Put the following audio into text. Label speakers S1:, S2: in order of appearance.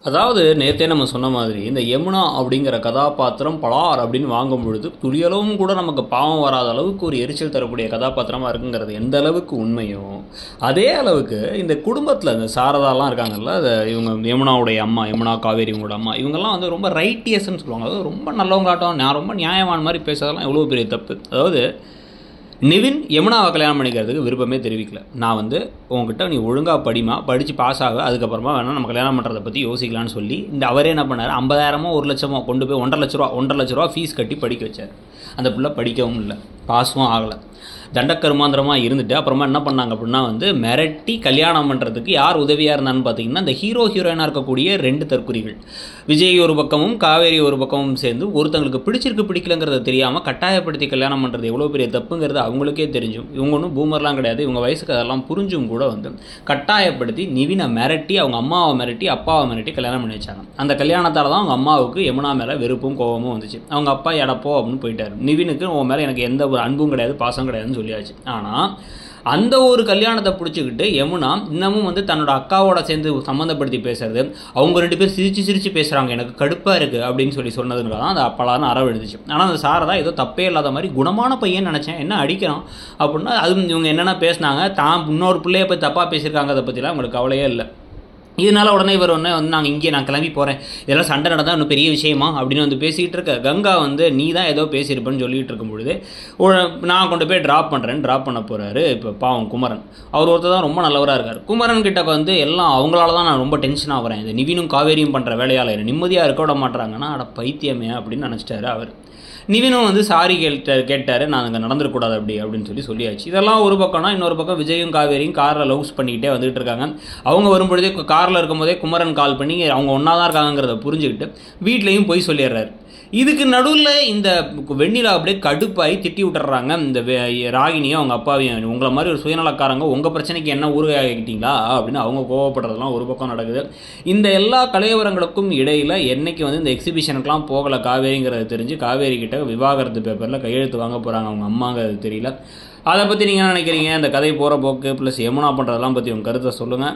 S1: அதாவது நேத்தே நம்ம சொன்ன மாதிரி இந்த யமுனா அப்படிங்கிற கதாபாத்திரம் பலார் அப்படின்னு வாங்கும் பொழுது துளியளவும் கூட நமக்கு பாவம் வராத அளவுக்கு ஒரு எரிச்சல் தரக்கூடிய கதாபாத்திரமாக இருக்குங்கிறது எந்த அளவுக்கு உண்மையோ அதே அளவுக்கு இந்த குடும்பத்தில் இந்த சாரதாலாம் இருக்காங்கல்ல இவங்க யமுனாவுடைய அம்மா யமுனா காவேரி இவங்களோட அம்மா இவங்கெல்லாம் வந்து ரொம்ப ரைட்டியஸ்ன்னு சொல்லுவாங்க. அதாவது ரொம்ப நல்லவங்களாட்டம் நான் ரொம்ப நியாயமான மாதிரி பேசுறதெல்லாம் எவ்வளோ பெரிய தப்பு. அதாவது நிவின் யமுனாவை கல்யாணம் பண்ணிக்கிறதுக்கு விருப்பமே தெரிவிக்கல. நான் வந்து உங்ககிட்ட நீ ஒழுங்காக படித்து பாஸ் ஆக அதுக்கப்புறமா வேணால் நம்ம கல்யாணம் பண்ணுறதை பற்றி யோசிக்கலான்னு சொல்லி இந்த அவரே என்ன பண்ணார், 50,000 1,00,000 கொண்டு போய் 1,50,000 ஃபீஸ் கட்டி படிக்க வச்சார். அந்த பிள்ளை படிக்கவும் இல்லை, பாஸும் ஆகலை, தண்டக்கருமாந்திரமாக இருந்துட்டு அப்புறமா என்ன பண்ணாங்க அப்படின்னா வந்து மிரட்டி கல்யாணம் பண்ணுறதுக்கு யார் உதவியாக இருந்தான்னு பார்த்தீங்கன்னா இந்த ஹீரோயினாக இருக்கக்கூடிய 2 தற்குறிகள், விஜய் ஒரு பக்கமும் காவேரி ஒரு பக்கமும் சேர்ந்து ஒருத்தங்களுக்கு பிடிக்கலங்கிறத தெரியாமல் கட்டாயப்படுத்தி கல்யாணம் பண்ணுறது எவ்வளோ பெரிய தப்புங்கிறது அவங்களுக்கே தெரிஞ்சும் இவங்க ஒன்றும் பூமர்லாம் கிடையாது, இவங்க வயசுக்கு அதெல்லாம் புரிஞ்சும் கூட வந்து கட்டாயப்படுத்தி நிவினை மிரட்டி அவங்க அம்மாவை மிரட்டி அப்பாவை மிரட்டி கல்யாணம் பண்ணி வச்சாங்க. அந்த கல்யாணத்தால் தான் அவங்க அம்மாவுக்கு யமுனா மேலே வெறுப்பும் கோபமும் வந்துச்சு. அவங்க அப்பா எடப்போ அப்படின்னு போயிட்டார். நிவினுக்கு உன் மேலே எனக்கு எந்த ஒரு அன்பும் கிடையாது பாசம் கிடையாதுன்னு சொல்லியாச்சு. ஆனால் அந்த ஒரு கல்யாணத்தை பிடிச்சிக்கிட்டு யமுனா இன்னமும் வந்து தன்னோட அக்காவோட சேர்ந்து சம்மந்தப்படுத்தி பேசுறது, அவங்க 2 பேர் சிரிச்சு பேசுகிறாங்க, எனக்கு கடுப்பாக இருக்குது அப்படின்னு சொன்னதுனால தான் அந்த அப்பலான்னு அரவெழுதுச்சு. ஆனால் அந்த சாரதா ஏதோ தப்பே இல்லாத மாதிரி குணமான பையன் நினச்சேன், என்ன அடிக்கிறான் அப்படின்னா அது இவங்க என்னென்ன பேசினாங்க, தான் இன்னொரு பிள்ளைய போய் தப்பாக பேசியிருக்காங்க, அதை பற்றிலாம் அவங்களுக்கு கவலையே இல்லை. இதனால் உடனே இவர் வந்து நான் கிளம்பி போகிறேன், இதெல்லாம் சண்டை நடந்தால் இன்னும் பெரிய விஷயமா அப்படின்னு வந்து பேசிகிட்டு இருக்க. கங்கா வந்து நீ தான் ஏதோ பேசியிருப்பேன்னு சொல்லிகிட்டு இருக்கும் பொழுது நான் கொண்டு போய் ட்ராப் பண்ண போகிறாரு. இப்போ பாவம் குமரன், அவர் ஒருத்தர் தான் ரொம்ப நல்லவராக இருக்கார். குமரன் கிட்ட வந்து எல்லாம் அவங்களால தான் நான் ரொம்ப டென்ஷன் ஆகிறேன், இந்த நிவினும் காவேரியும் பண்ணுற வேலையால் நிம்மதியாக இருக்க விட மாட்டுறாங்கன்னா அட பைத்தியமே அப்படின்னு நினச்சிட்டாரு அவர். நிவினும் வந்து சாரி கேட்டார், நான் அங்கே நடந்துடக்கூடாது அப்படின்னு சொல்லியாச்சு. இதெல்லாம் ஒரு பக்கம்னா இன்னொரு பக்கம் விஜயும் காவேரியும் காரில் லவ்ஸ் பண்ணிக்கிட்டே வந்துகிட்டு இருக்காங்க. அவங்க வரும்பொழுதே காரில் இருக்கும்போதே குமரன் கால் பண்ணி அவங்க ஒன்றா தான் இருக்காங்கிறத புரிஞ்சுக்கிட்டு வீட்லேயும் போய் சொல்லிடுறாரு. இதுக்கு நடுவில் இந்த வெண்ணிலா அப்படியே கடுப்பாகி திட்டி விட்டுறாங்க இந்த ராகினியும் அவங்க அப்பாவையும், உங்களை மாதிரி ஒரு சுயநலக்காரங்க உங்கள் பிரச்சனைக்கு என்ன ஊருகாகிட்டீங்களா அப்படின்னு அவங்க கோவப்படுறதுலாம் ஒரு பக்கம் நடக்குது. இந்த எல்லா கலைவரங்களுக்கும் இடையில் என்னைக்கு வந்து இந்த எக்ஸிபிஷனுக்கெலாம் போகலை காவேரிங்கிறது தெரிஞ்சு காவேரி கிட்ட விவாகரத்து பேப்பரில் கையெழுத்து வாங்க போகிறாங்க அவங்க அம்மாங்கிறது தெரியல. அதை பற்றி நீங்கள் என்ன நினைக்கிறீங்க? இந்த கதை போகிற போக்கு ப்ளஸ் யமுனா பண்ணுறதெல்லாம் பற்றி உங்கள் கருத்தை சொல்லுங்கள்.